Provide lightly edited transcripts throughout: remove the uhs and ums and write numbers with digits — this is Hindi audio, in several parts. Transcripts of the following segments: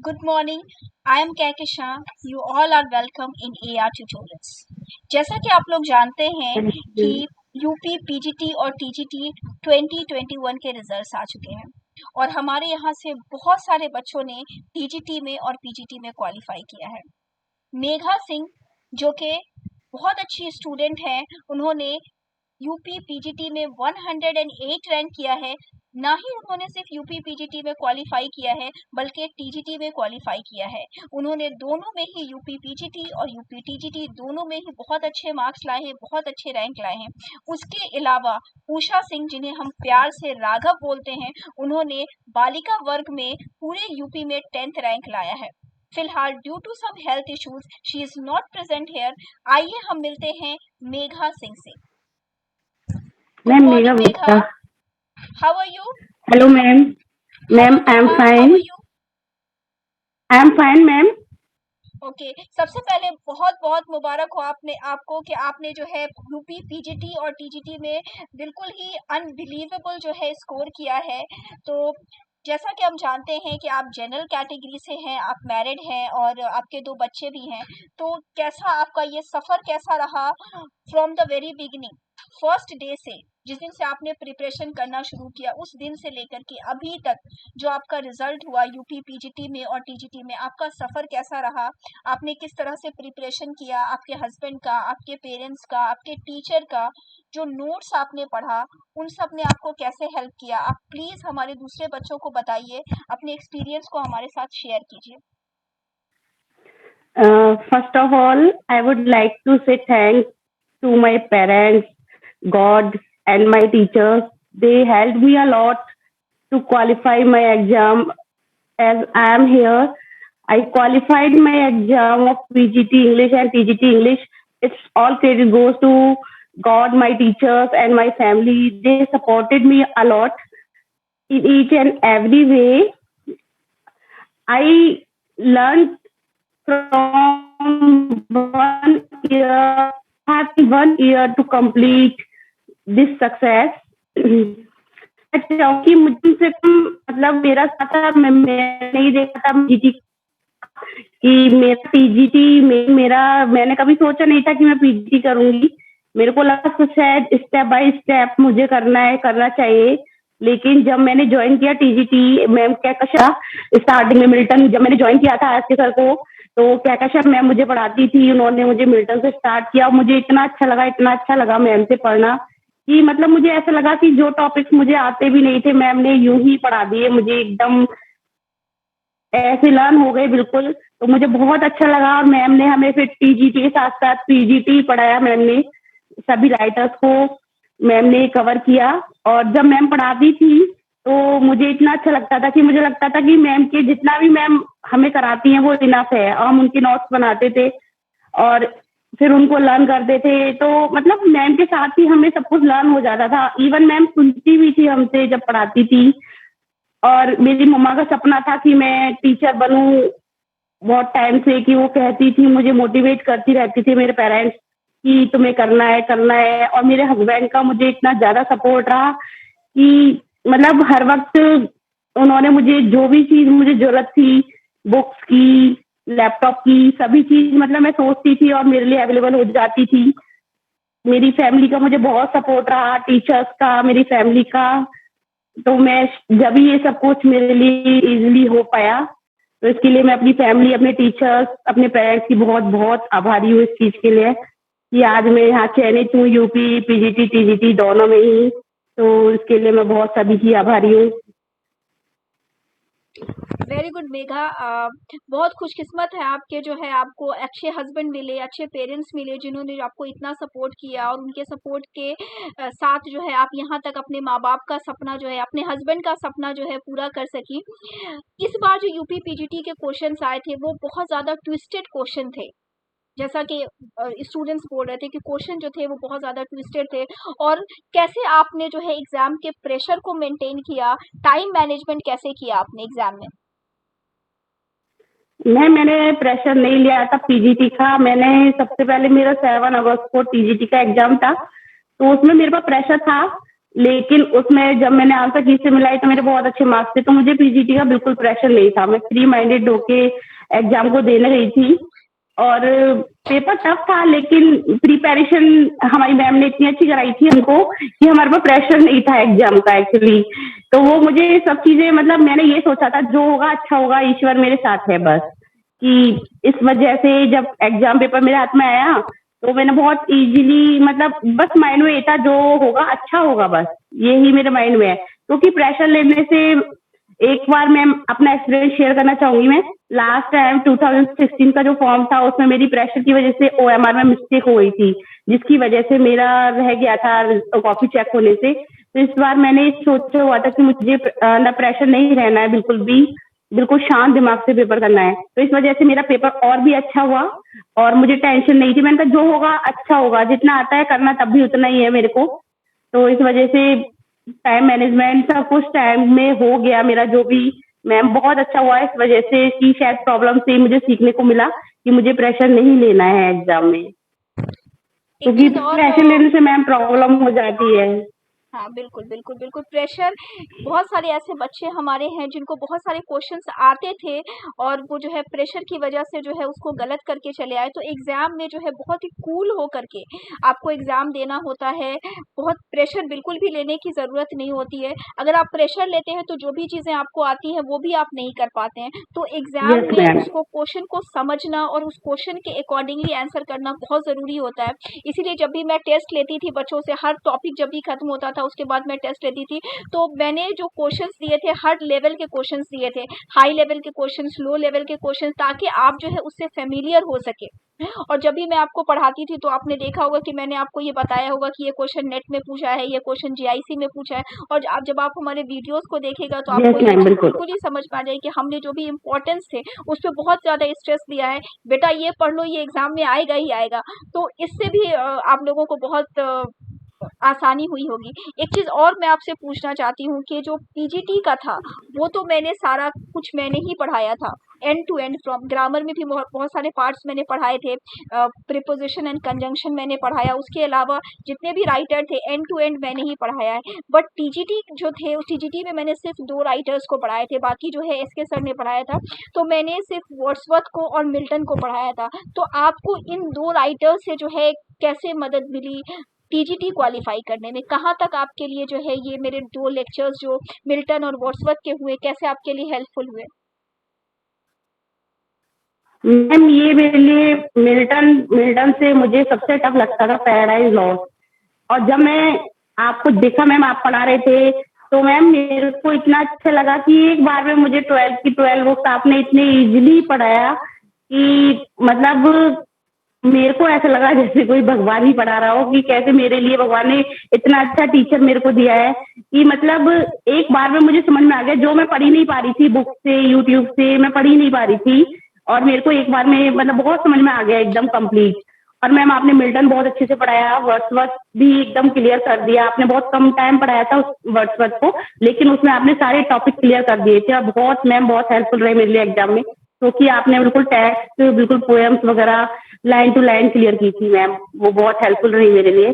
Good morning. I am Kehkeshan. You all are welcome in AR Tutorials. जैसा कि आप लोग जानते हैं कि यूपी पीजीटी और टीजीटी 2021 के रिजल्ट्स आ चुके हैं और हमारे यहाँ से बहुत सारे बच्चों ने टीजीटी में और पीजीटी में क्वालिफाई किया है। मेघा सिंह जो कि बहुत अच्छी स्टूडेंट हैं, उन्होंने यूपी पीजीटी में 108 रैंक किया है। ना ही उन्होंने सिर्फ यूपी पीजीटी में क्वालिफाई किया है बल्कि टीजीटी में क्वालिफाई किया है। उन्होंने दोनों में ही यूपी पीजीटी और यूपी टीजीटी दोनों में ही बहुत अच्छे मार्क्स लाए हैं, बहुत अच्छे रैंक लाए हैं। उसके अलावा उषा सिंह, जिन्हें हम प्यार से राघव बोलते हैं, उन्होंने बालिका वर्ग में पूरे यूपी में 10th रैंक लाया है। फिलहाल due to some health issues she is not present here. आइए हम मिलते हैं मेघा सिंह से। Ma'am, Megha Gupta. How are you? Hello, ma'am. Ma'am, I'm How fine. are you? I'm fine, ma'am. Okay सबसे पहले बहुत बहुत मुबारक हो आपको कि आपने जो है यूपी पीजीटी और टीजीटी में बिल्कुल ही अनबिलीवेबल जो है स्कोर किया है। तो जैसा कि हम जानते हैं कि आप जनरल कैटेगरी से हैं, आप मैरिड हैं और आपके 2 बच्चे भी हैं। तो कैसा आपका ये सफ़र कैसा रहा from the very beginning, first day से, जिस दिन से आपने प्रिपरेशन करना शुरू किया उस दिन से लेकर के अभी तक जो आपका रिजल्ट हुआ यूपी पीजीटी में और टीजीटी में, आपका सफ़र कैसा रहा? आपने किस तरह से प्रिपरेशन किया? आपके हस्बैंड का, आपके पेरेंट्स का, आपके टीचर का, जो नोट्स आपने पढ़ा, उन सब ने आपको कैसे हेल्प किया? आप प्लीज़ हमारे दूसरे बच्चों को बताइए, अपने एक्सपीरियंस को हमारे साथ शेयर कीजिए। First of all, I would like to say thanks to my parents, God, and my teachers. They helped me a lot to qualify my exam. As I am here, I qualified my exam of PGT English and TGT English. It's all credit goes to God, my teachers, and my family. They supported me a lot in each and every way. I learned from 1 year, having 1 year to complete this success. क्योंकि मुझसे मतलब मेरा साथ मैं नहीं देखा था पीजीटी कि मेरा पीजीटी में मेरा मैंने कभी सोचा नहीं था कि मैं पीजीटी करूंगी। मेरे को लगा तो शायद स्टेप बाय स्टेप मुझे करना चाहिए। लेकिन जब मैंने ज्वाइन किया टीजीटी, मैम कहकशा स्टार्टिंग में मिल्टन, जब मैंने ज्वाइन किया था आरके सर को, तो कहकशा मैम मुझे पढ़ाती थी। उन्होंने मुझे मिल्टन से स्टार्ट किया और मुझे इतना अच्छा लगा मैम से पढ़ना कि मतलब मुझे ऐसा लगा कि जो टॉपिक्स मुझे आते भी नहीं थे मैम ने यूं ही पढ़ा दिए, मुझे एकदम ऐसे लर्न हो गए बिल्कुल। तो मुझे बहुत अच्छा लगा और मैम ने हमें फिर टीजीटी के साथ साथ पीजीटी पढ़ाया। मैम ने सभी राइटर्स को मैम ने कवर किया और जब मैम पढ़ाती थी तो मुझे इतना अच्छा लगता था कि मुझे लगता था कि मैम के जितना भी मैम हमें कराती हैं वो इनफ है। और हम उनके नोट्स बनाते थे और फिर उनको लर्न करते थे। तो मतलब मैम के साथ ही हमें सब कुछ लर्न हो जाता था। इवन मैम सुनती भी थी हमसे जब पढ़ाती थी। और मेरी मम्मा का सपना था कि मैं टीचर बनूं बहुत टाइम से, कि वो कहती थी, मुझे मोटिवेट करती रहती थी मेरे पेरेंट्स कि तुम्हें करना है। और मेरे हस्बैंड का मुझे इतना ज्यादा सपोर्ट रहा कि मतलब हर वक्त उन्होंने मुझे जो भी चीज मुझे जरूरत थी, बुक्स की, लैपटॉप की, सभी चीज मतलब मैं सोचती थी और मेरे लिए अवेलेबल हो जाती थी। मेरी फैमिली का मुझे बहुत सपोर्ट रहा, टीचर्स का, मेरी फैमिली का। तो मैं जब ये सब कुछ मेरे लिए इजीली हो पाया, तो इसके लिए मैं अपनी फैमिली, अपने टीचर्स, अपने पेरेंट्स की बहुत बहुत आभारी हूँ इस चीज के लिए कि आज मैं यहाँ चयनित हूँ यूपी पीजीटी टीजीटी दोनों में ही। तो इसके लिए मैं बहुत सभी की आभारी हूँ। Very good Megha. बहुत खुशकिस्मत है आपके जो है आपको अच्छे हस्बैंड मिले, अच्छे पेरेंट्स मिले जिन्होंने आपको इतना सपोर्ट किया और उनके सपोर्ट के साथ जो है आप यहाँ तक अपने माँ बाप का सपना जो है, अपने हस्बैंड का सपना जो है पूरा कर सकी। इस बार जो यूपी पीजीटी के क्वेश्चंस आए थे वो बहुत ज़्यादा ट्विस्टेड क्वेश्चन थे। जैसा कि स्टूडेंट्स बोल रहे थे कि क्वेश्चन जो थे वो बहुत ज़्यादा ट्विस्टेड थे। और कैसे आपने जो है एग्ज़ाम के प्रेशर को मेंटेन किया, टाइम मैनेजमेंट कैसे किया आपने एग्ज़ाम में? मैंने प्रेशर नहीं लिया था पीजीटी का। मैंने सबसे पहले मेरा 7 अगस्त को टीजीटी का एग्जाम था, तो उसमें मेरे पास प्रेशर था लेकिन उसमें जब मैंने आंसर की से मिलाई तो मेरे बहुत अच्छे मार्क्स थे, तो मुझे पीजीटी का बिल्कुल प्रेशर नहीं था। मैं फ्री माइंडेड होके एग्जाम को देने गई थी और पेपर टफ था, लेकिन प्रिपरेशन हमारी मैम ने इतनी अच्छी कराई थी हमको कि हमारे पास प्रेशर नहीं था एग्जाम का एक्चुअली। तो वो मुझे सब चीजें, मतलब मैंने ये सोचा था जो होगा अच्छा होगा, ईश्वर मेरे साथ है बस। कि इस वजह से जब एग्जाम पेपर मेरे हाथ में आया तो मैंने बहुत इजीली, मतलब बस माइंड में ये था जो होगा अच्छा होगा, बस यही मेरे माइंड में है। क्योंकि प्रेशर लेने से, एक बार मैं अपना एक्सपीरियंस शेयर करना चाहूंगी। मैं लास्ट टाइम 2016 का जो फॉर्म था उसमें मेरी प्रेशर की वजह से ओएमआर में मिस्टेक हो गई थी, जिसकी वजह से मेरा रह गया था कॉपी चेक होने से। तो इस बार मैंने सोचा हुआ था कि मुझे ना प्रेशर नहीं रहना है बिल्कुल भी, बिल्कुल शांत दिमाग से पेपर करना है। तो इस वजह से मेरा पेपर और भी अच्छा हुआ और मुझे टेंशन नहीं थी। मैंने कहा जो होगा अच्छा होगा, जितना आता है करना तब भी उतना ही है मेरे को। तो इस वजह से टाइम मैनेजमेंट सब कुछ टाइम में हो गया मेरा, जो भी मैम बहुत अच्छा हुआ इस वजह से कि शायद प्रॉब्लम से मुझे सीखने को मिला कि मुझे प्रेशर नहीं लेना है एग्जाम में, एक क्योंकि चीज और प्रेशर लेने से मैम प्रॉब्लम हो जाती है। हाँ, बिल्कुल, बिल्कुल, बिल्कुल प्रेशर। बहुत सारे ऐसे बच्चे हमारे हैं जिनको बहुत सारे क्वेश्चंस आते थे और वो जो है प्रेशर की वजह से जो है उसको गलत करके चले आए। तो एग्ज़ाम में जो है बहुत ही कूल हो करके आपको एग्ज़ाम देना होता है। बहुत प्रेशर बिल्कुल भी लेने की ज़रूरत नहीं होती है। अगर आप प्रेशर लेते हैं तो जो भी चीज़ें आपको आती हैं वो भी आप नहीं कर पाते हैं। तो एग्ज़ाम यस में मैम। उसको क्वेश्चन को समझना और उस क्वेश्चन के अकॉर्डिंगली आंसर करना बहुत ज़रूरी होता है। इसीलिए जब भी मैं टेस्ट लेती थी बच्चों से, हर टॉपिक जब भी खत्म होता था उसके बाद मैं टेस्ट लेती थी, तो मैंने जो क्वेश्चंस दिए थे हर लेवल के क्वेश्चंस दिए थे, हाई लेवल के क्वेश्चंस, लो लेवल के क्वेश्चंस, ताकि आप जो है उससे फेमिलियर हो सके। और जब भी मैं आपको पढ़ाती थी तो आपने देखा होगा कि मैंने आपको ये बताया होगा कि ये क्वेश्चन नेट में पूछा है, ये क्वेश्चन जीआईसी में पूछा है। और आप जब आप हमारे वीडियोस को देखेगा तो आपको यस ये मैम, चीज़ बिल्कुल। बिल्कुल ही समझ में आ जाएगी कि हमने जो भी इम्पोर्टेंस थे उस पर बहुत ज़्यादा स्ट्रेस दिया है। बेटा ये पढ़ लो, ये एग्जाम में आएगा ही आएगा। तो इससे भी आप लोगों को बहुत आसानी हुई होगी। एक चीज़ और मैं आपसे पूछना चाहती हूँ कि जो पीजीटी का था वो तो मैंने सारा कुछ मैंने ही पढ़ाया था, end to end, from grammar में भी बहुत बहुत सारे पार्ट्स मैंने पढ़ाए थे, प्रीपोजिशन एंड कंजंक्शन मैंने पढ़ाया, उसके अलावा जितने भी राइटर थे एंड टू एंड मैंने ही पढ़ाया है। बट टीजीटी जो थे, उस टीजीटी में मैंने सिर्फ 2 राइटर्स को पढ़ाए थे, बाकी जो है एसके सर ने पढ़ाया था। तो मैंने सिर्फ वर्ड्सवर्थ को और मिल्टन को पढ़ाया था। तो आपको इन 2 राइटर्स से जो है कैसे मदद मिली टीजीटी क्वालिफाई करने में? कहाँ तक आपके लिए जो है ये मेरे 2 लेक्चर्स जो मिल्टन और वर्ड्सवर्थ के हुए, कैसे आपके लिए हेल्पफुल हुए? मैम ये मेरे लिए मिल्टन मिल्टन से मुझे सबसे टफ लगता था पैराडाइज लॉस्ट। और जब मैं आपको देखा मैम आप पढ़ा रहे थे तो मैम मेरे को इतना अच्छा लगा कि एक बार में मुझे 12 की 12 बुक्स आपने इतने इजीली पढ़ाया कि मतलब मेरे को ऐसा लगा जैसे कोई भगवान ही पढ़ा रहा हो, कि कैसे मेरे लिए भगवान ने इतना अच्छा टीचर मेरे को दिया है कि मतलब एक बार में मुझे समझ में आ गया। जो मैं पढ़ ही नहीं पा रही थी बुक से, यूट्यूब से मैं पढ़ ही नहीं पा रही थी, और मेरे को एक बार में मतलब बहुत समझ में आ गया एकदम कंप्लीट। और मैम आपने मिल्टन बहुत अच्छे से पढ़ाया, वर्ड्सवर्थ भी एकदम क्लियर कर दिया। आपने बहुत कम टाइम पढ़ाया था उस वर्ड्सवर्थ को, लेकिन उसमें आपने सारे टॉपिक क्लियर कर दिए थे, और बहुत मैम बहुत हेल्पफुल रहे मेरे लिए एग्जाम में, क्योंकि आपने बिल्कुल टेक्स्ट, बिल्कुल पोएम्स वगैरह लाइन टू लाइन क्लियर की थी मैम, वो बहुत हेल्पफुल रही मेरे लिए।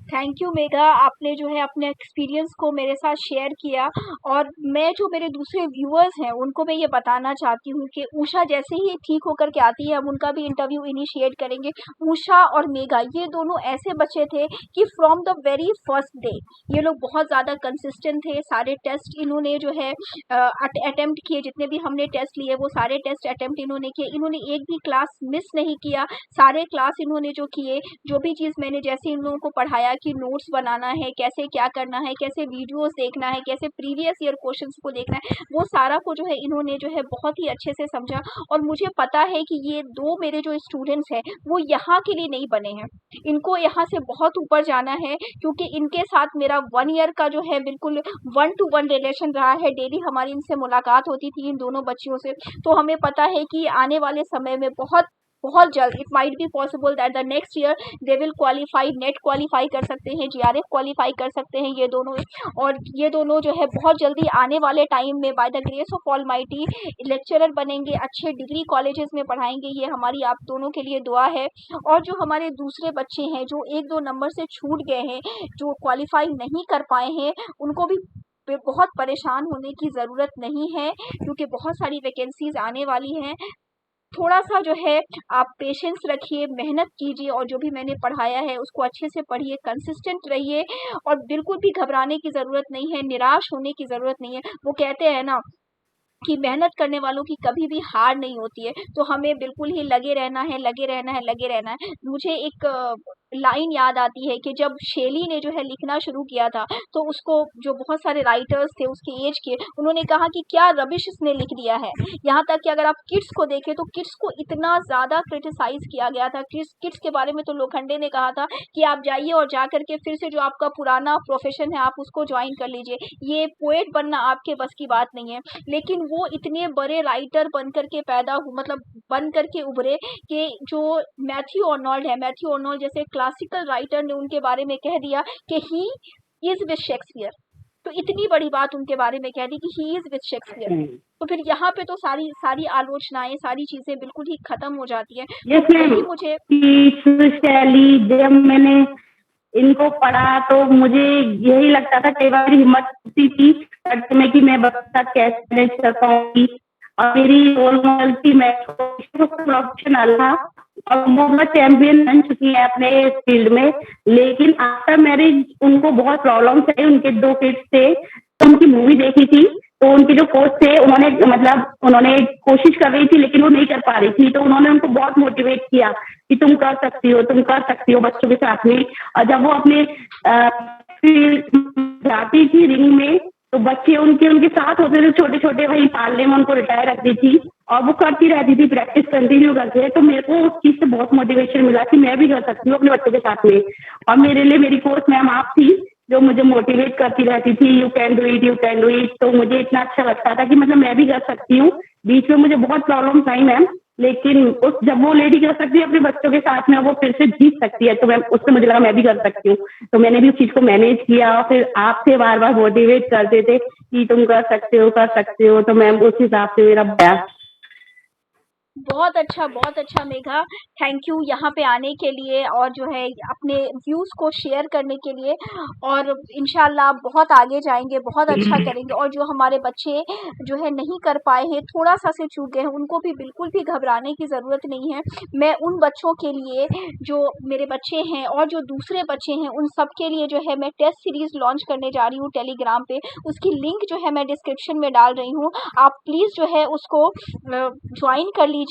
थैंक यू मेघा, आपने जो है अपने एक्सपीरियंस को मेरे साथ शेयर किया। और मैं जो मेरे दूसरे व्यूअर्स हैं उनको मैं ये बताना चाहती हूँ कि उषा जैसे ही ठीक होकर के आती है हम उनका भी इंटरव्यू इनिशिएट करेंगे। उषा और मेघा ये दोनों ऐसे बच्चे थे कि from the very first day ये लोग बहुत ज़्यादा कंसिस्टेंट थे। सारे टेस्ट इन्होंने जो है अटेम्प्ट किए, जितने भी हमने टेस्ट लिए वो सारे टेस्ट अटेम्प्ट इन्होंने किए। इन्होंने एक भी क्लास मिस नहीं किया, सारे क्लास इन्होंने जो किए, जो भी चीज़ मैंने जैसे इन लोगों को पढ़ाया कि नोट्स बनाना है, कैसे क्या करना है, कैसे वीडियोस देखना है, कैसे प्रीवियस ईयर क्वेश्चंस को देखना है, वो सारा को जो है इन्होंने जो है बहुत ही अच्छे से समझा। और मुझे पता है कि ये 2 मेरे जो स्टूडेंट्स हैं वो यहाँ के लिए नहीं बने हैं, इनको यहाँ से बहुत ऊपर जाना है, क्योंकि इनके साथ मेरा 1 ईयर का जो है बिल्कुल 1 to 1 रिलेशन रहा है। डेली हमारी इनसे मुलाकात होती थी इन दोनों बच्चियों से। तो हमें पता है कि आने वाले समय में बहुत बहुत जल्द it might be possible that the next year they will qualify, net qualify कर सकते हैं, जीआरएफ क्वालिफाई कर सकते हैं ये दोनों। और ये दोनों जो है बहुत जल्दी आने वाले टाइम में by the grace of almighty lecturer बनेंगे, अच्छे डिग्री कॉलेजेस में पढ़ाएंगे। ये हमारी आप दोनों के लिए दुआ है। और जो हमारे दूसरे बच्चे हैं जो 1-2 नंबर से छूट गए हैं, जो क्वालिफाई नहीं कर पाए हैं, उनको भी बहुत परेशान होने की ज़रूरत नहीं है, क्योंकि बहुत सारी वैकेंसीज आने वाली हैं। थोड़ा सा जो है आप पेशेंस रखिए, मेहनत कीजिए, और जो भी मैंने पढ़ाया है उसको अच्छे से पढ़िए, कंसिस्टेंट रहिए, और बिल्कुल भी घबराने की ज़रूरत नहीं है, निराश होने की ज़रूरत नहीं है। वो कहते हैं ना कि मेहनत करने वालों की कभी भी हार नहीं होती है, तो हमें बिल्कुल ही लगे रहना है, लगे रहना है, लगे रहना है। मुझे एक लाइन याद आती है कि जब शेली ने जो है लिखना शुरू किया था, तो उसको जो बहुत सारे राइटर्स थे उसके एज के, उन्होंने कहा कि क्या रबिश इसने लिख दिया है। यहाँ तक कि अगर आप किड्स को देखें तो किड्स को इतना ज़्यादा क्रिटिसाइज किया गया था। किड्स के बारे में तो लोखंडे ने कहा था कि आप जाइए और जा करके फिर से जो आपका पुराना प्रोफेशन है आप उसको ज्वाइन कर लीजिए, ये पोएट बनना आपके बस की बात नहीं है। लेकिन वो इतने बड़े राइटर बन करके पैदा हुए, मतलब बन करके उभरे, कि जो मैथ्यू आर्नोल्ड है, मैथ्यू आर्नोल्ड जैसे क्लासिकल राइटर ने उनके बारे में कह दिया कि ही इज विद शेक्सपियर। तो इतनी बड़ी बात उनके बारे में कह दी कि ही इज विद शेक्सपियर। तो फिर यहाँ पे तो सारी सारी आलोचनाएं, सारी चीजें बिल्कुल ही खत्म हो जाती है। यस तो मैम, वही मुझे शैली जब मैंने इनको पढ़ा तो मुझे यही लगता था, कई बार हिम्मत होती थी करने में कि मैं बच्चे के साथ कैसे मैनेज कर पाऊंगी। और मेरी रोल मॉडल थी, मैं प्रोफेशनल था और वो चैंपियन बन चुकी है अपने फील्ड में। लेकिन आफ्टर मैरिज उनको बहुत प्रॉब्लम्स है, उनके 2 किड्स थे, तो उनकी मूवी देखी थी, तो उनके जो कोच थे उन्होंने कोशिश कर रही थी लेकिन वो नहीं कर पा रही थी, तो उन्होंने उनको बहुत मोटिवेट किया कि तुम कर सकती हो, तुम कर सकती हो बच्चों के साथ में। और जब वो अपने जाती थी रिंग में, तो बच्चे उनके साथ होते थे, छोटे छोटे, वही पालने में उनको रिटायर रखती थी और वो करती रहती थी, प्रैक्टिस कंटिन्यू करते। तो मेरे को उस चीज से बहुत मोटिवेशन मिला कि मैं भी कर सकती हूँ अपने बच्चों के साथ में। और मेरे लिए मेरी कोच मैम आप थी, जो मुझे मोटिवेट करती रहती थी, you can do it, you can do it. तो मुझे इतना अच्छा लगता था कि मतलब मैं भी कर सकती हूँ। बीच में मुझे बहुत प्रॉब्लम्स आई मैम, लेकिन जब वो लेडी कर सकती है अपने बच्चों के साथ में, वो फिर से जीत सकती है, तो मैम उससे मुझे लगा मैं भी कर सकती हूँ। तो मैंने भी उस चीज को मैनेज किया और फिर आपसे बार बार मोटिवेट करते थे कि तुम कर सकते हो, कर सकते हो। तो मैम उस हिसाब से मेरा प्रयास। बहुत अच्छा मेघा, थैंक यू यहाँ पे आने के लिए और जो है अपने व्यूज़ को शेयर करने के लिए। और इंशाल्लाह बहुत आगे जाएंगे, बहुत अच्छा करेंगे। और जो हमारे बच्चे जो है नहीं कर पाए हैं, थोड़ा सा से चूक गए हैं, उनको भी बिल्कुल भी घबराने की ज़रूरत नहीं है। मैं उन बच्चों के लिए, जो मेरे बच्चे हैं और जो दूसरे बच्चे हैं, उन सब के लिए जो है मैं टेस्ट सीरीज़ लॉन्च करने जा रही हूँ टेलीग्राम पे। उसकी लिंक जो है मैं डिस्क्रिप्शन में डाल रही हूँ, आप प्लीज़ जो है उसको ज्वाइन कर लीजिए।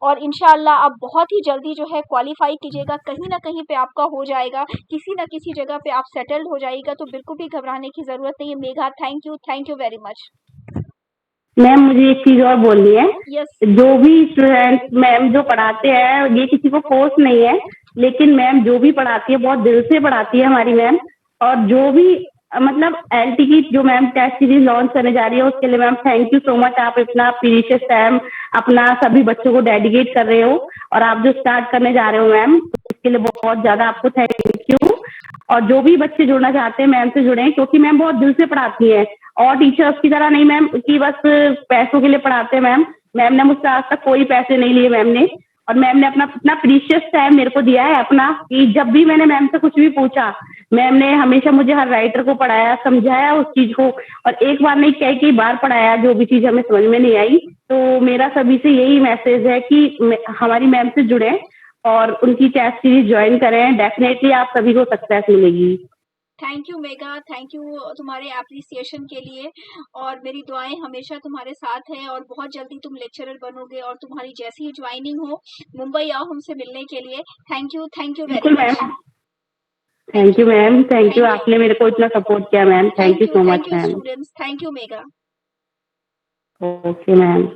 और इंशाल्लाह आप बहुत ही जल्दी जो है क्वालिफाई कीजिएगा, कहीं ना कहीं पे आपका हो जाएगा, किसी ना किसी जगह पे आप सेटल्ड हो जाएगा। तो बिल्कुल भी घबराने की ज़रूरत नहीं है। Megha, thank you very much. Ma'am मुझे एक चीज और बोलनी है। यस। जो भी स्टूडेंट मैम जो पढ़ाते हैं, ये किसी को फोर्स नहीं है, लेकिन मैम जो भी पढ़ाती है बहुत दिल से पढ़ाती है हमारी मैम। और जो भी मतलब एलटी की जो मैम टेस्ट सीरीज लॉन्च करने जा रही है, उसके लिए ma'am thank you so much. आप इतना प्रीशियस टाइम अपना सभी बच्चों को डेडिकेट कर रहे हो, और आप जो स्टार्ट करने जा रहे हो मैम, उसके लिए बहुत ज्यादा आपको थैंक यू। और जो भी बच्चे जुड़ना चाहते हैं मैम से जुड़े, क्योंकि मैम बहुत दिल से पढ़ाती है, और टीचर्स की तरह नहीं मैम कि बस पैसों के लिए पढ़ाते हैं। मैम ने मुझसे आज तक कोई पैसे नहीं लिए मैम ने। और मैम ने अपना इतना प्रीशियस टाइम मेरे को दिया है अपना, कि जब भी मैंने मैम से कुछ भी पूछा, मैम ने हमेशा मुझे हर राइटर को पढ़ाया, समझाया उस चीज को, और एक बार नहीं कई बार पढ़ाया जो भी चीज हमें समझ में नहीं आई। तो मेरा सभी से यही मैसेज है कि हमारी मैम से जुड़े और उनकी टेस्ट सीरीज ज्वाइन करें, डेफिनेटली आप सभी को सक्सेस मिलेगी। Thank you Megha, thank you तुम्हारे एप्रिसिएशन के लिए। और मेरी दुआएं हमेशा तुम्हारे साथ हैं, और बहुत जल्दी तुम लेक्चरर बनोगे, और तुम्हारी जैसी ही ज्वाइनिंग हो मुंबई आओ हमसे मिलने के लिए। Thank you very much. Thank you ma'am, thank you, आपने मेरे को इतना सपोर्ट किया ma'am, thank you so much ma'am. Students, thank you Megha. Okay ma'am.